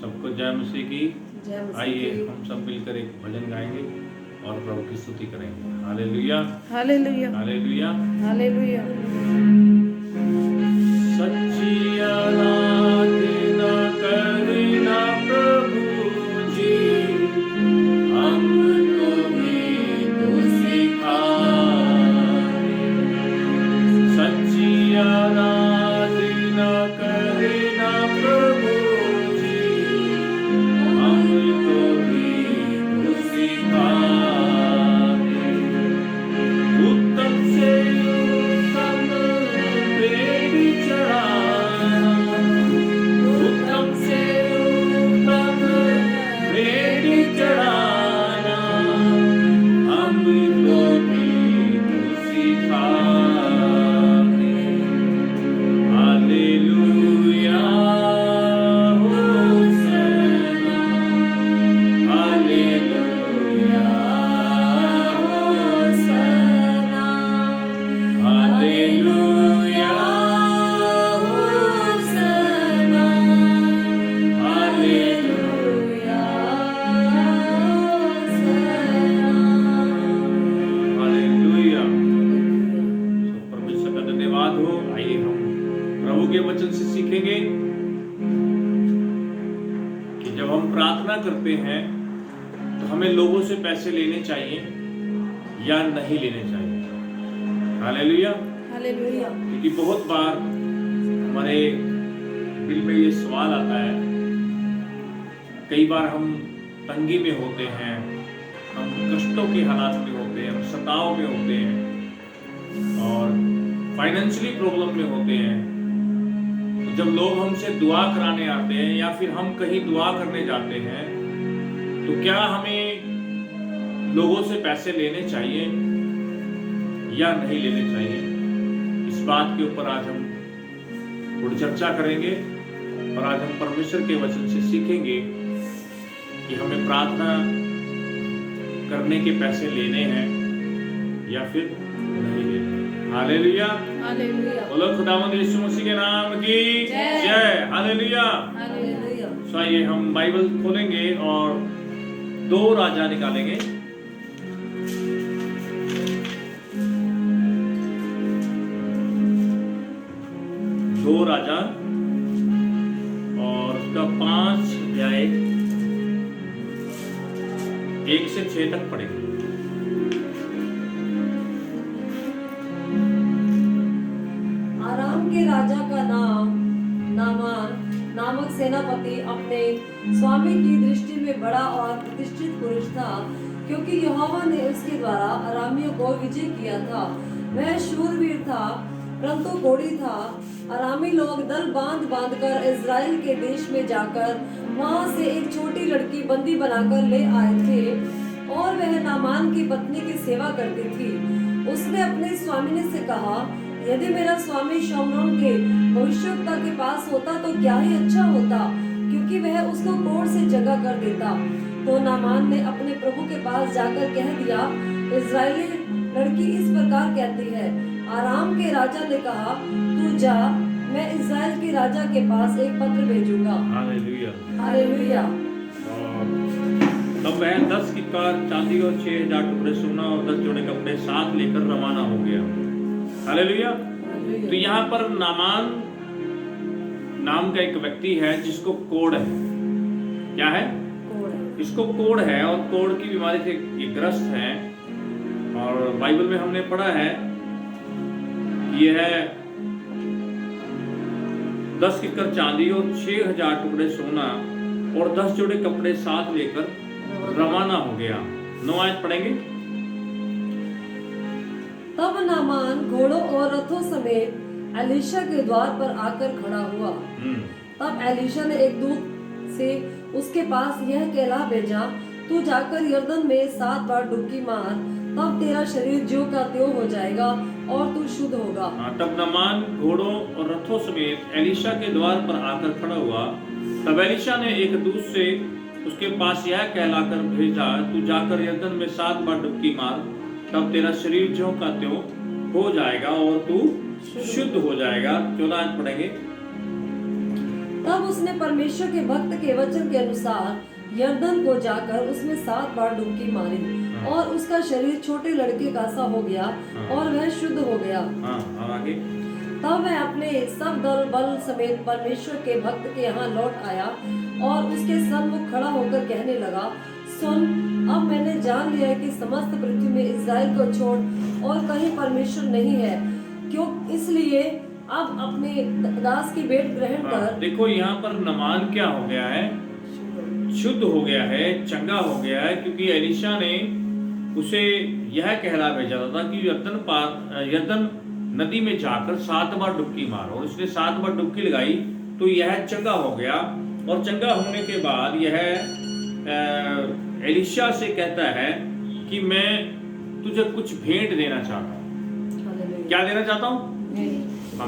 सबको जय मसीह की। आइए हम सब मिलकर एक भजन गाएंगे और प्रभु की स्तुति करेंगे। Hallelujah, hallelujah, hallelujah, hallelujah. सच्ची आराधना करना प्रभु जी, हमको भी तू सिखाए। सच्ची आराधना करना प्रभु जी, हमको भी तू सिखाए। उत्तम से उत्तम बेटी चढ़ाना, उत्तम से उत्तम बेटी चढ़ाना, हमको भी तू सिखाए। Hallelujah, Hosanna, hallelujah, Hosanna, hallelujah, Hosanna, hallelujah, hallelujah. परमेश्वर का धन्यवाद हो। आइए हम प्रभु के वचन से सीखेंगे कि जब हम प्रार्थना करते हैं तो हमें लोगों से पैसे लेने चाहिए या नहीं लेने चाहिए। Hallelujah, hallelujah. क्योंकि बहुत बार हमारे दिल में ये सवाल आता है। कई बार हम तंगी में होते हैं, हम कष्टों के हालात में होते हैं, हम सताव में होते हैं और फाइनेंशियली प्रॉब्लम में होते हैं। तो जब लोग हमसे दुआ कराने आते हैं या फिर हम कहीं दुआ करने जाते हैं तो क्या हमें लोगों से पैसे लेने चाहिए या नहीं लेने चाहिए? इस बात के ऊपर आज हम थोड़ी चर्चा करेंगे और आज हम परमेश्वर के वचन से सीखेंगे कि हमें प्रार्थना करने के पैसे लेने हैं या फिर नहीं लेने हैं। Hallelujah, hallelujah. बोलो खुदावंद यीशु मसीह के नाम की जय। हालेलुया। हालेलुया। तो आइए हम बाइबल खोलेंगे और 2 राजा निकालेंगे। दो राजा और उसका 5 अध्याय 1 से 6 तक पढ़ेंगे। आराम के राजा का नामान नामक सेनापति अपने स्वामी की दृष्टि में बड़ा और प्रतिष्ठित पुरुष था, क्योंकि यहोवा ने उसके द्वारा अरामियों को विजय किया था। वह शूरवीर था परंतु कोढ़ी था। अरामी लोग दल बांध कर इज़राइल के देश में जाकर वहां से एक छोटी लड़की बंदी बनाकर ले आए थे और वह नामान की पत्नी की सेवा करती थी। उसने अपने स्वामिनी से कहा, यदि मेरा स्वामी शमरोन के भविष्यवक्ता के पास होता तो क्या ही अच्छा होता, क्योंकि वह उसको कोढ़ से जगा कर देता। तो नामान ने अपने प्रभु के पास जाकर कह दिया, इज़राइली लड़की इस प्रकार कहती है। आराम के राजा ने कहा, तू जा, मैं इज़राइल के राजा के पास एक पत्र भेजूंगा। हालेलुया। हालेलुया। तब वह 10 किक्कार चांदी और 6,000 टुकड़े सोना और 10 जोड़े कपड़े साथ लेकर रवाना हो गया। हालेलुया। तो यहाँ पर नामान नाम का एक व्यक्ति है जिसको कोढ़ है। क्या है? इसको कोढ़ है और कोढ़ की बीमारी से ये ग्रस्त है। और बाइबल में हमने पढ़ा है कि यह 10 किक्कार चांदी और 6,000 टुकड़े सोना और 10 जोड़े कपड़े साथ लेकर रवाना हो गया। 9 आयत पढ़ेंगे। तब नामान घोड़ों और रथों समेत एलीशा के द्वार पर आकर खड़ा हुआ। तब एलीशा ने एक दूत से उसके पास यह कहला भेजा, तू जाकर यरदन में 7 बार डुबकी मार, तब तेरा शरीर ज्यों का त्यों हो जाएगा और तू शुद्ध होगा। तब नामान घोड़ों और रथों समेत एलीशा के द्वार पर आकर खड़ा हुआ। तब एलीशा ने एक दूत से उसके पास यह कहलाकर भेजा, तू जाकर यरदन में 7 बार डुबकी मार, तब तेरा शरीर ज्यों का त्यों हो जाएगा और तू शुद्ध हो जाएगा। 14 पढ़ेंगे। तब उसने परमेश्वर के भक्त के वचन के अनुसार यरदन को जाकर उसमें 7 बार डुबकी मारी और उसका शरीर छोटे लड़के का सा हो गया और वह शुद्ध हो गया। हाँ, और आगे तब वह अपने सब दल बल समेत परमेश्वर के भक्त के यहाँ लौट आया और उसके सन्मुख खड़ा होकर कहने लगा, सुन, अब मैंने जान लिया कि समस्त पृथ्वी में इस्राएल को छोड़ और कहीं परमेश्वर नहीं है, क्यों इसलिए अब अपने दास की भेंट ग्रहण कर। देखो यहाँ पर नामान क्या हो गया है, शुद्ध हो गया है, चंगा हो गया है, क्योंकि एलीशा ने उसे यह कहला भेजा था कि यरदन नदी में जाकर 7 बार डुबकी मारो, और उसने 7 बार डुबकी लगाई तो यह चंगा हो गया। और चंगा होने के बाद यह एलीशा से कहता है कि मैं तुझे कुछ भेंट देना चाहता हूँ। क्या देना चाहता हूँ?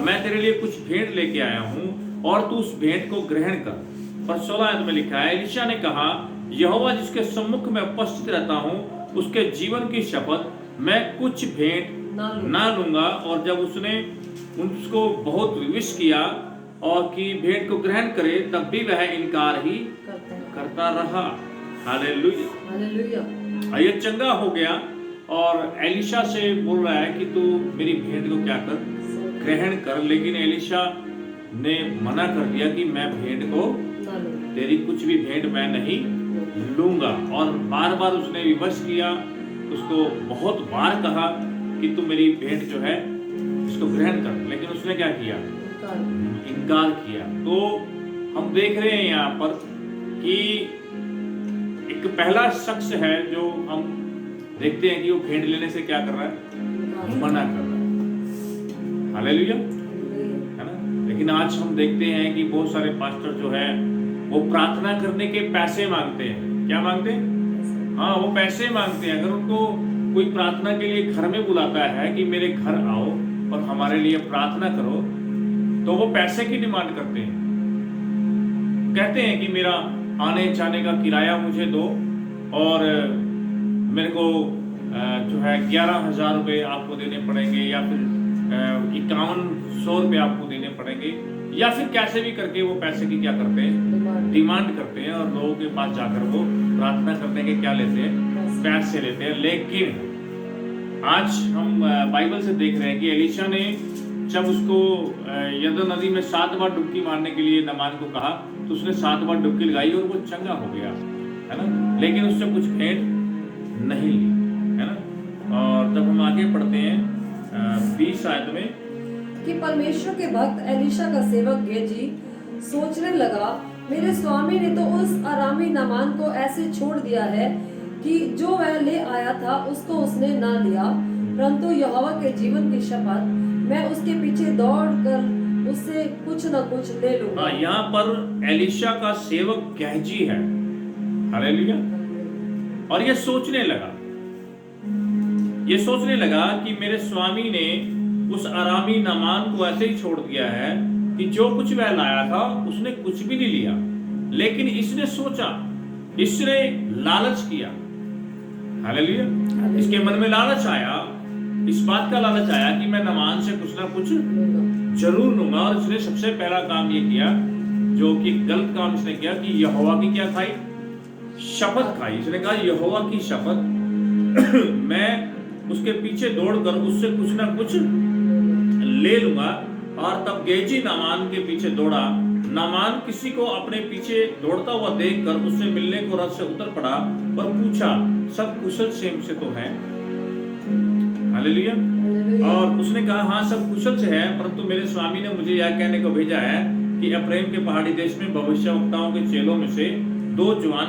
मैं तेरे लिए कुछ भेंट लेके आया हूँ और तू उस भेंट को ग्रहण कर। पर 16 आयत में लिखा है, एलीशा ने कहा, यहोवा जिसके सम्मुख में उपस्थित रहता हूँ उसके जीवन की शपथ मैं कुछ भेंट ना लूंगा। और जब उसने उसको बहुत विवश किया और कि भेंट को ग्रहण करे, तब भी वह इनकार ही करता रहा। Hallelujah, hallelujah. ये चंगा हो गया और एलीशा से बोल रहा है कि तू मेरी भेंट को क्या कर, ग्रहण कर। लेकिन एलीशा ने मना कर दिया कि मैं भेंट को, तेरी कुछ भी भेंट मैं नहीं लूंगा। और बार बार उसने विवश किया, उसको बहुत बार कहा कि तू मेरी भेंट जो है इसको ग्रहण कर, लेकिन उसने क्या किया? इनकार किया। तो हम देख रहे हैं यहाँ पर कि एक पहला शख्स है जो हम देखते हैं कि वो भेंट लेने से क्या कर रहा है? मना कर रहा है। हालेलुया, है ना। लेकिन आज हम देखते हैं कि बहुत सारे पास्टर जो है वो प्रार्थना करने के पैसे मांगते हैं। क्या मांगते हैं? हाँ, वो पैसे मांगते हैं। अगर उनको कोई प्रार्थना के लिए घर में बुलाता है कि मेरे घर आओ और हमारे लिए प्रार्थना करो, तो वो पैसे की डिमांड करते हैं। कहते हैं कि मेरा आने जाने का किराया मुझे दो और मेरे को जो है 11,000 रुपये आपको देने पड़ेंगे, या फिर 5100 रुपये आपको देने पड़ेंगे, या फिर कैसे भी करके वो पैसे की क्या करते हैं? डिमांड करते हैं। और लोगों के पास जाकर वो प्रार्थना करने के क्या लेते हैं? पैसे लेते हैं। लेकिन आज हम बाइबल से देख रहे हैं कि एलीशा ने जब उसको यरदन नदी में 7 बार डुबकी मारने के लिए नामान को कहा, तो उसने 7 बार डुबकी लगाई और वो चंगा हो गया, है ना। लेकिन उससे कुछ भेंट नहीं ली, है ना। और तब हम आगे पढ़ते हैं 20 आयत में कि परमेश्वर के भक्त एलीशा का सेवक गेजी सोचने लगा, मेरे स्वामी ने तो उस अरामी नामान को ऐसे छोड़ दिया है कि जो वह ले आया था उसको उसने ना लिया, परंतु यहोवा के जीवन की शपथ मैं उसके पीछे दौड़कर उससे कुछ न कुछ ले लूंगा। यहाँ पर एलीशा का सेवक गेहजी है। हालेलुया। और ये सोचने लगा कि मेरे स्वामी ने उस अरामी नामान को ऐसे ही छोड़ दिया है कि जो कुछ वह लाया था उसने कुछ भी नहीं लिया। लेकिन इसने सोचा, इसने लालच किया। हालेलुया। इसके मन में लालच आया, इस बात का लालच आया कि मैं नामान से कुछ ना कुछ जरूर लूंगा। और इसने सबसे पहला काम ये किया, जो कि गलत काम इसने किया, कि यहोवा की क्या खाई? शपथ खाई। इसने कहा यहोवा की शपथ मैं उसके पीछे दौड़कर उससे कुछ ना कुछ ले लूंगा। और तब गेजी नामान के पीछे दौड़ा। नामान किसी को अपने पीछे दौड़ता हुआ देखकर उससे मिलने को रथ से उतर पड़ा और पूछा, सब कुशल क्षेम से तो है? हालेलुया। और उसने कहा, हाँ सब कुशल से है, परंतु मेरे स्वामी ने मुझे यह कहने को भेजा है कि अफ्रीम के पहाड़ी देश में भविष्यवक्ताओं के चेलों में से 2 जवान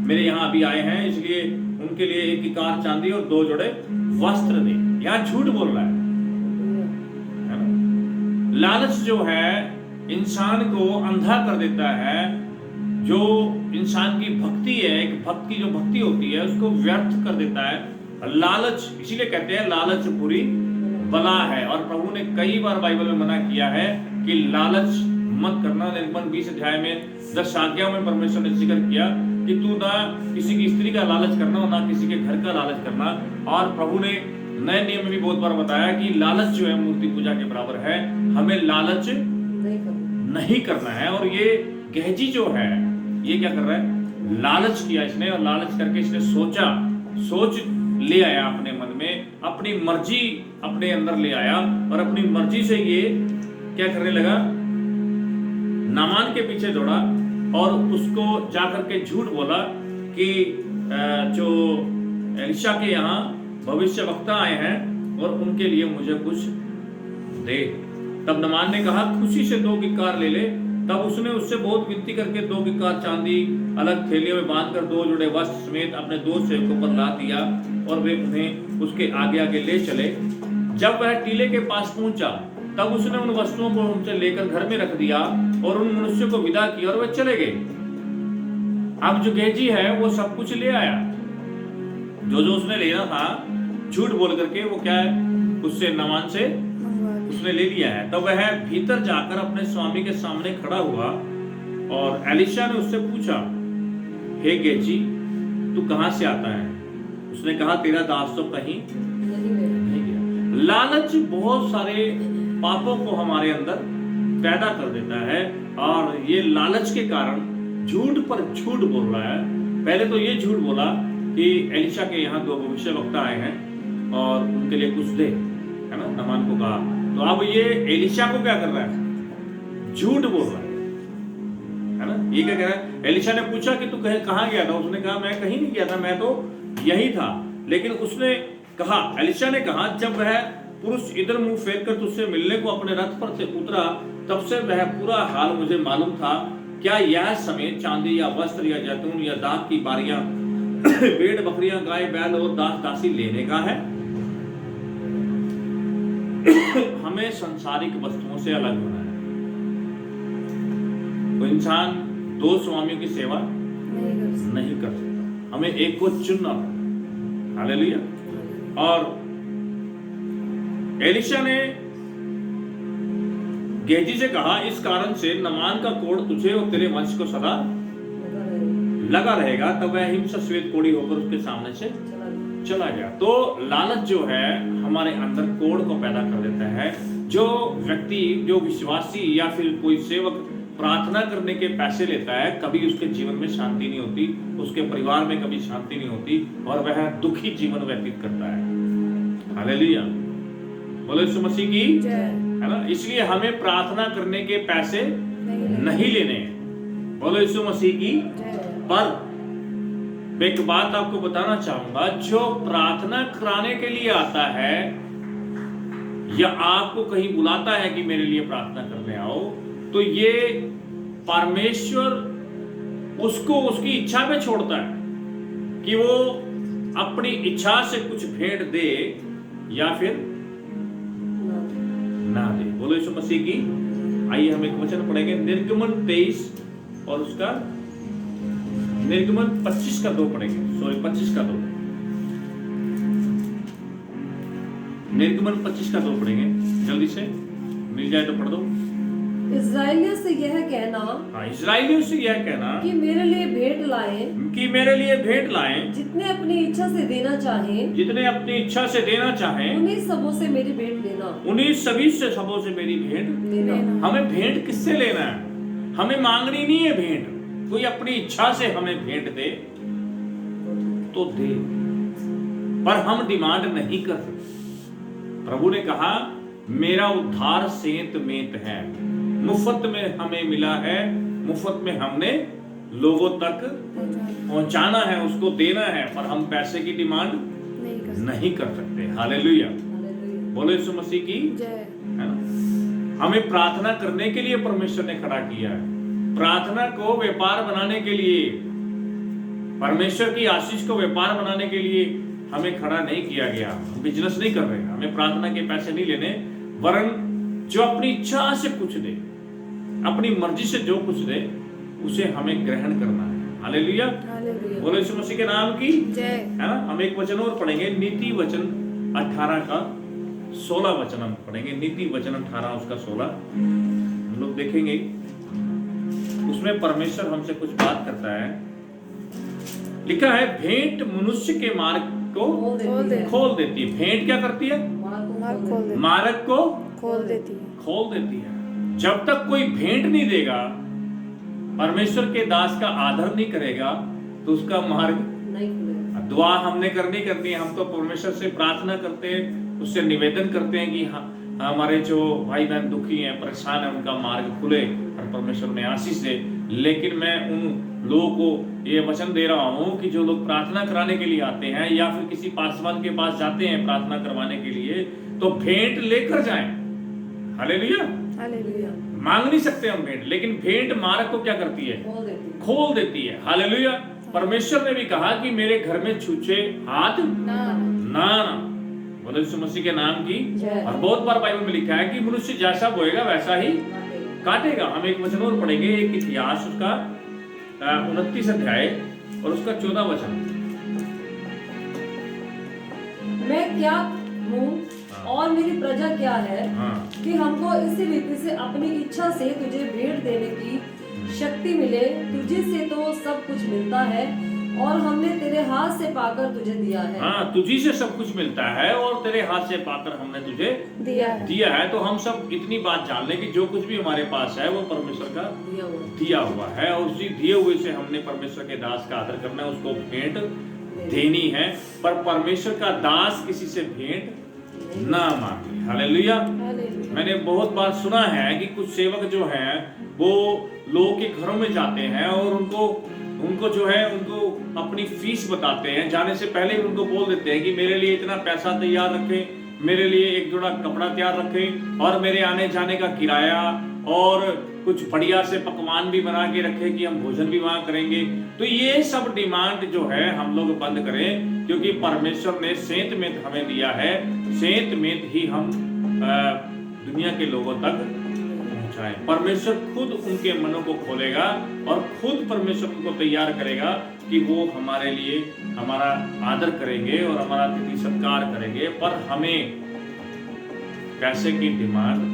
मेरे यहाँ अभी आए हैं, इसलिए उनके लिए 1 इकार चांदी और 2 जोड़े वस्त्र दे। यहाँ झूठ बोल रहा है। लालच जो है इंसान को अंधा कर देता है। जो इंसान की भक्ति है, एक भक्त की जो भक्ति होती है, उसको व्यर्थ कर देता है। लालच, इसीलिए कहते हैं लालच बुरी बला है। और प्रभु ने कई बार बाइबल में मना किया है कि लालच मत करना। निर्गमन 20 अध्याय में 10 आज्ञाओं में परमेश्वर ने जिक्र किया कि तू ना किसी की स्त्री का लालच करना और ना किसी के घर का लालच करना। और प्रभु ने नए नियम में भी बहुत बार बताया कि लालच जो है मूर्ति पूजा के बराबर है। हमें लालच नहीं करना है। और ये गेहजी जो है ये क्या कर रहा है, लालच किया इसने, और लालच करके इसने सोच ले आया अपने मन में, अपनी मर्जी अपने अंदर ले आया, और अपनी मर्जी से ये क्या करने लगा, नामान के पीछे दौड़ा और उसको जाकर के झूठ बोला कि जो एलिशा के यहाँ भविष्य वक्ता आए हैं और उनके लिए मुझे कुछ दे। तब नामान ने कहा खुशी से 2 किक्कार ले ले। तब उसने उससे बहुत विनती करके 2 किक्कार चांदी अलग थैलियों में बांधकर 2 जोड़े वस्त्र समेत अपने 2 सेवकों पर ला दिया, और वे उन्हें उसके आगे आगे ले चले। जब वह टीले के पास पहुंचा तब उसने उन वस्तुओं को उनसे लेकर घर में रख दिया और उन मनुष्यों को विदा किया और वे चले गए। अब जो गेहजी है वो सब कुछ ले आया, जो उसने लेना था, झूठ बोल करके वो क्या है, उससे नामान से उसने ले लिया है। तब वह भीतर जाकर अपने स्वामी के सामने खड़ा हुआ और एलिशा ने उससे पूछा, हे गेहजी तू कहां से आता है? उसने कहा तेरा दास तो कहीं नहीं गया। लालच बहुत सारे पापों को हमारे अंदर पैदा कर देता है, और ये लालच के कारण झूठ पर झूठ बोल रहा है। पहले तो ये झूठ बोला कि एलिशा के यहाँ 2 भविष्यवक्ता आए हैं और उनके लिए कुछ दे, है ना, नामान को कहा। तो अब ये एलिशा को क्या कर रहा है, झूठ बोल रहा है ना। ये क्या कह रहा है, एलिशा ने पूछा कि तू कहाँ गया था? उसने कहा मैं कहीं नहीं गया था, मैं तो यही था। लेकिन उसने कहा, एलिशा ने कहा, जब वह पुरुष इधर मुंह फेर कर तुझसे मिलने को अपने रथ पर से उतरा तब से वह पूरा हाल मुझे मालूम था। क्या यह समय चांदी या वस्त्र या जैतून या दाख की बारियां भेड़ बकरियां गाय बैल और दास दासी लेने का है? हमें संसारिक वस्तुओं से अलग होना है। कोई इंसान 2 स्वामियों की सेवा नहीं कर सकता, हमें एक को चुनना। हालेलुया। और एलिशा ने गेहजी से कहा, इस कारण से नामान का कोढ़ तुझे और तेरे वंश को सदा लगा रहेगा। तब वह हिम से श्वेत कोढ़ी होकर उसके सामने से चला गया। तो लालच जो है हमारे अंदर कोढ़ को पैदा कर देता है। जो व्यक्ति, जो विश्वासी या फिर कोई सेवक प्रार्थना करने के पैसे लेता है, कभी उसके जीवन में शांति नहीं होती, उसके परिवार में कभी शांति नहीं होती, और वह दुखी जीवन व्यतीत करता है। हालेलुया, बोलो यीशु मसीह की, है ना। इसलिए हमें प्रार्थना करने के पैसे नहीं लेने हैं, बोलो यीशु मसीह की। पर एक बात आपको बताना चाहूंगा, जो प्रार्थना कराने के लिए आता है या आपको कहीं बुलाता है कि मेरे लिए प्रार्थना करने आओ, तो ये परमेश्वर उसको उसकी इच्छा पे छोड़ता है कि वो अपनी इच्छा से कुछ भेंट दे या फिर ना दे। बोलो यीशु मसीह की। आइए हम एक वचन पढ़ेंगे, निर्गमन 23 और उसका निर्गमन 25 का 2 पढ़ेंगे, 25 का 2, निर्गमन 25 का 2 पढ़ेंगे, जल्दी से मिल जाए तो पढ़ दो। इस्राएलियों से यह कहना, हाँ, इस्राएलियों से यह कहना कि मेरे लिए भेंट लाएं, जितने अपनी इच्छा से देना चाहें, जितने अपनी इच्छा से देना चाहें, उन्हीं सबों से मेरी भेंट लेना, उन्हीं सभी से सबों से मेरी भेंट लेना। हमें भेंट किससे लेना है? हमें मांगनी नहीं है भेंट, कोई अपनी इच्छा से हमें भेंट दे तो दे, पर हम डिमांड नहीं कर सकते। प्रभु ने कहा, मेरा उद्धार सेंत मेंत है, मुफ्त में हमें मिला है, मुफ्त में हमने लोगों तक पहुंचाना है, उसको देना है, पर हम पैसे की डिमांड नहीं कर सकते। हालेलुया, बोलो यीशु मसीह की, है ना। हमें प्रार्थना करने के लिए परमेश्वर ने खड़ा किया है। प्रार्थना को व्यापार बनाने के लिए, परमेश्वर की आशीष को व्यापार बनाने के लिए हमें खड़ा नहीं किया गया। हम बिजनेस नहीं कर रहे, हमें प्रार्थना के पैसे नहीं लेने, वरन जो अपनी इच्छा से कुछ दे, अपनी मर्जी से जो कुछ दे, उसे हमें ग्रहण करना है। हालेलुया, बोलो यीशु मसीह के नाम की जय, है ना। हम एक वचन और पढ़ेंगे, नीति वचन 18 का 16 वचन हम पढ़ेंगे। नीति वचन 18 उसका 16 हम लोग देखेंगे। उसमें परमेश्वर हमसे कुछ बात करता है। लिखा है, भेंट मनुष्य के मार्ग को खोल देती है। भेंट क्या करती है? मार्ग को खोल देती है। जब तक कोई भेंट नहीं देगा, परमेश्वर के दास का आदर नहीं करेगा, तो उसका मार्ग नहीं खुलेगा। दुआ हमने करनी है। हम तो परमेश्वर से प्रार्थना करते हैं, उससे निवेदन करते हैं कि हमारे जो भाई बहन दुखी हैं, परेशान हैं, उनका मार्ग खुले और परमेश्वर में आशीष दे। लेकिन मैं उन लोगों को ये वचन दे रहा हूं कि जो लोग प्रार्थना कराने के लिए आते हैं या फिर किसी पासवान के पास जाते हैं प्रार्थना करवाने के लिए, तो भेंट लेकर जाएं। हालेलुया। हालेलुया। मांग नहीं सकते हम भेंट, लेकिन भेंट मार्ग को क्या करती है? खोल देती है। हालेलुया। परमेश्वर ने भी कहा कि मेरे घर में छूछे हाथ ना बोले यीशु मसीह के नाम की। और बहुत बार बाइबल में लिखा है कि मनुष्य जैसा बोएगा वैसा ही काटेगा। हम एक वचन और पढ़ेंगे, एक इतिहास उसका 29 अध्याय और उसका 14 वचन। मैं क्या हूँ और मेरी प्रजा क्या है कि हमको इसी रीति से अपनी इच्छा से तुझे भेंट देने की शक्ति मिले। तुझे से तो सब कुछ मिलता है और हमने तेरे हाथ से पाकर तुझे दिया है। हाँ, तुझी से सब कुछ मिलता है और तेरे हाथ से पाकर हमने तुझे दिया है। तो हम सब इतनी बात जान लें कि जो कुछ भी हमारे पास है वो परमेश्वर का दिया हुआ है, और उसी दिए हुए से हमने परमेश्वर के दास का आदर करना है, उसको भेंट देनी है। पर परमेश्वर का दास किसी से भेंट ना मांगे। हालेलुया। मैंने बहुत बार सुना है कि कुछ सेवक जो हैं वो लोगों के घरों में जाते हैं और उनको जो है उनको अपनी फीस बताते हैं। जाने से पहले उनको बोल देते हैं कि मेरे लिए इतना पैसा तैयार रखें, मेरे लिए एक जोड़ा कपड़ा तैयार रखें और मेरे आने जाने का किराया और कुछ बढ़िया से पकवान भी बना के रखें कि हम भोजन भी वहां करेंगे। तो ये सब डिमांड जो है हम लोग बंद करें, क्योंकि परमेश्वर ने सेंत में हमें दिया है। सेंत में ही हम दुनिया के लोगों तक पहुंचाएं। परमेश्वर खुद उनके मनों को खोलेगा और खुद परमेश्वर उनको तैयार करेगा कि वो हमारे लिए हमारा आदर करेंगे और हमारा अतिथि सत्कार करेंगे। पर हमें पैसे की डिमांड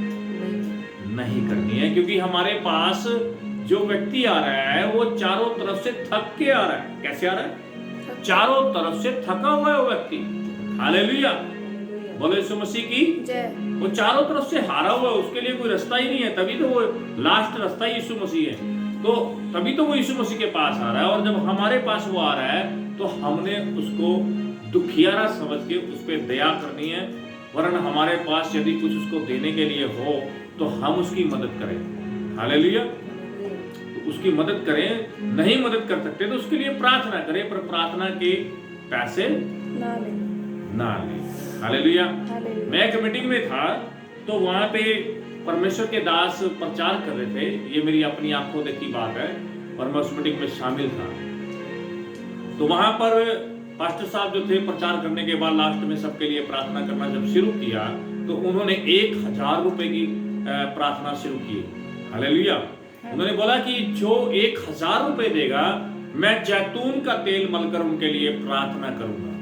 नहीं करनी है, क्योंकि हमारे पास जो व्यक्ति आ रहा है वो चारों तरफ से थक के आ रहा है। कैसे आ रहा है? चारों तरफ से थका हुआ है वो व्यक्ति। हालेलुया। बोलो यीशु मसीह की जय। वो चारों तरफ से हारा हुआ है, उसके लिए कोई रास्ता ही नहीं है। तभी तो वो लास्ट रास्ता ही यीशु मसीह है। तो तभी तो वो यीशु मसीह के पास आ रहा है। और जब हमारे पास वो आ रहा है तो हमने उसको दुखियारा समझ के उस पर दया करनी है। वरना हमारे पास यदि कुछ उसको देने के लिए हो तो हम उसकी मदद करें। हालेलुया। तो उसकी मदद करें। नहीं मदद कर सकते तो उसके लिए प्रार्थना करें, पर प्रार्थना के पैसे ना लें। हालेलुया। मैं एक मीटिंग में था तो वहां पे परमेश्वर के दास प्रचार कर रहे थे। ये मेरी अपनी आंखों देखी बात है और मैं उस मीटिंग में शामिल था। तो वहां पर पास्टर साहब जो थे प्रचार करने के बाद लास्ट में सबके लिए प्रार्थना करना जब शुरू किया तो उन्होंने 1000 रुपए की प्रार्थना शुरू की। हालेलुया। उन्होंने बोला कि जो 1000 रुपए देगा मैं जैतून का तेल मलकर उनके लिए प्रार्थना करूंगा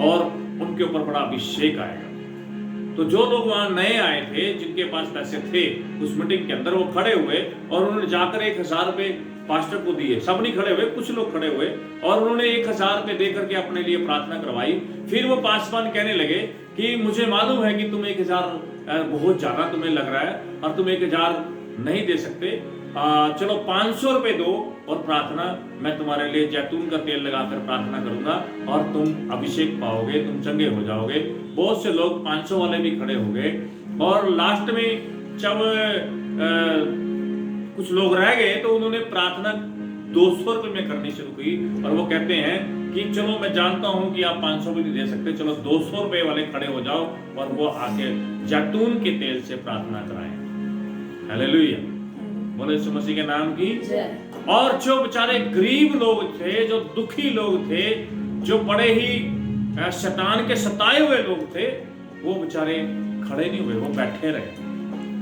और उनके ऊपर बड़ा अभिषेक आएगा। तो जो लोग वहां नए आए थे, जिनके पास पैसे थे, उस मीटिंग के अंदर वो खड़े हुए और उन्होंने जाकर 1000 रुपए पास्टर को दिए। सब नहीं खड़े हुए, कुछ लोग खड़े हुए और उन्होंने 1000 रुपए देकर के अपने लिए प्रार्थना करवाई। फिर वो पासवान कहने लगे कि मुझे मालूम है कि तुम 1000 बहुत ज्यादा तुम्हें लग रहा है और तुम 1000 नहीं दे सकते, चलो 500 रुपए दो और प्रार्थना, मैं तुम्हारे लिए जैतून का तेल लगाकर प्रार्थना करूंगा और तुम अभिषेक पाओगे, तुम चंगे हो जाओगे। बहुत से लोग 500 वाले भी खड़े हो गए और लास्ट में जब कुछ लोग रह गए तो उन्होंने प्रार्थना 200 रुपए में करनी शुरू की और वो कहते हैं कि चलो मैं जानता हूं कि आप 500 भी नहीं दे सकते, चलो 200 रुपए वाले खड़े हो जाओ और वो आके जैतून के तेल से प्रार्थना कराएं। हालेलुया। बोले यीशु मसीह के नाम की। और जो बेचारे गरीब लोग थे, जो दुखी लोग थे, जो बड़े ही शैतान के सताए हुए लोग थे, वो बेचारे खड़े नहीं हुए, वो बैठे रहे।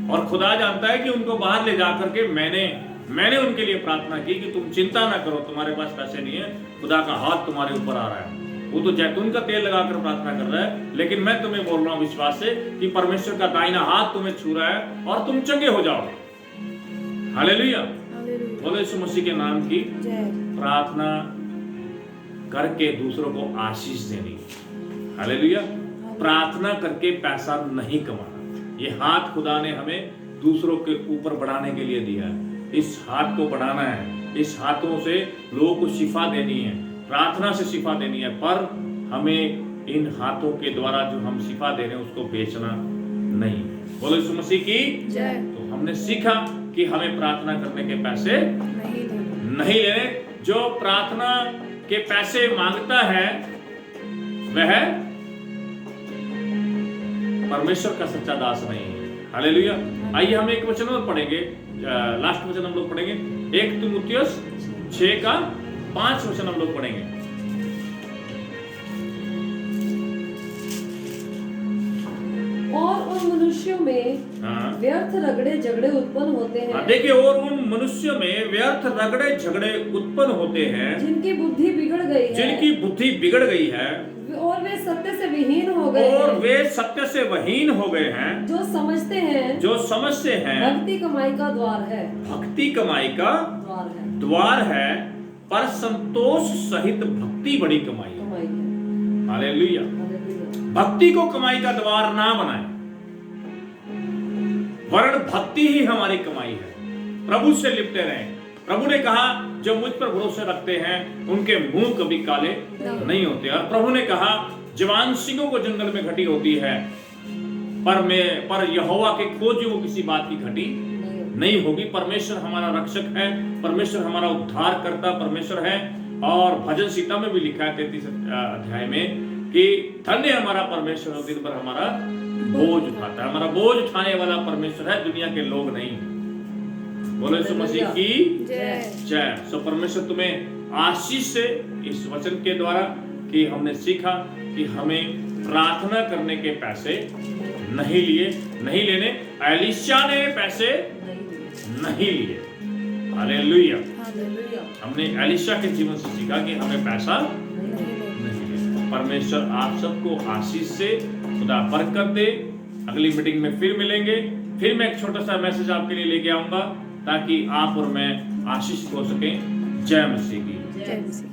और खुदा जानता है कि उनको बाहर ले जाकर के मैंने उनके लिए प्रार्थना की कि तुम चिंता ना करो, तुम्हारे पास पैसे नहीं है, खुदा का हाथ तुम्हारे ऊपर आ रहा है। वो तो जैतून का तेल लगाकर प्रार्थना कर रहा है, लेकिन मैं तुम्हें बोल रहा हूँ विश्वास से कि परमेश्वर का दाहिना हाथ तुम्हें छू रहा है और तुम चंगे हो जाओगे। हालेलुया। बोले यीशु मसीह के नाम की। प्रार्थना करके दूसरों को आशीष देनी। हालेलुया। प्रार्थना करके पैसा नहीं कमाना। ये हाथ खुदा ने हमें दूसरों के ऊपर बढ़ाने के लिए दिया है। इस हाथ को बढ़ाना है, इस हाथों से लोगों को शिफा देनी है, प्रार्थना से शिफा देनी है, पर हमें इन हाथों के द्वारा जो हम शिफा दे रहे हैं उसको बेचना नहीं। बोलो यीशु मसीह की जय। तो हमने सीखा कि हमें प्रार्थना करने के पैसे नहीं लेने। जो प्रार्थना के पैसे मांगता है वह परमेश्वर का सच्चा दास नहीं है। हालेलुया। आइए हम एक वचन और पढ़ेंगे, लास्ट वचन हम लोग पढ़ेंगे 1 तीमुथियुस 6:5 वचन हम लोग पढ़ेंगे। और उन मनुष्यों में हाँ। व्यर्थ रगड़े झगड़े उत्पन्न होते हैं। देखिए, और उन मनुष्यों में व्यर्थ रगड़े झगड़े उत्पन्न होते हैं जिनकी बुद्धि बिगड़ गई है, जिनकी बुद्धि बिगड़ गई है, और वे सत्य से विहीन हो गए और हैं, वे सत्य से वहीन हो गए हैं, जो समझते हैं भक्ति कमाई का द्वार है। भक्ति कमाई का द्वार है, द्वार है, पर संतोष सहित भक्ति बड़ी कमाई है। कमाई है। हालेलुया। हालेलुया। भक्ति को कमाई का द्वार ना बनाए, वरन भक्ति ही हमारी कमाई है। प्रभु से लिपटे रहें। प्रभु ने कहा जो मुझ पर भरोसा रखते हैं उनके मुंह कभी काले नहीं होते। और प्रभु ने कहा जवान सिंहों को जंगल में घटी होती है, पर यहोवा के खोजी वो किसी बात की घटी नहीं होगी। परमेश्वर हमारा रक्षक है, परमेश्वर हमारा उद्धार करता परमेश्वर है। और भजन सीता में भी लिखा है 33 अध्याय में कि धन्य हमारा परमेश्वर दिन भर हमारा बोझ उठाता है। हमारा बोझ उठाने वाला परमेश्वर है, दुनिया के लोग नहीं। बोलो यीशु मसीह की जय। सो परमेश्वर तुम्हें आशीष से इस वचन के द्वारा कि हमने सीखा कि हमें प्रार्थना करने के पैसे नहीं लेने। एलीशा ने पैसे नहीं लिए। हालेलुया। हमने एलीशा के जीवन से सीखा कि हमें पैसा नहीं लेना। परमेश्वर आप सबको आशीष से खुदा बरकत दे। अगली मीटिंग में फिर मिलेंगे। फिर मैं एक छोटा सा मैसेज आपके लिए लेके आऊंगा ताकि आप और मैं आशीष हो सकें। जय मसीह की। जय मसीह।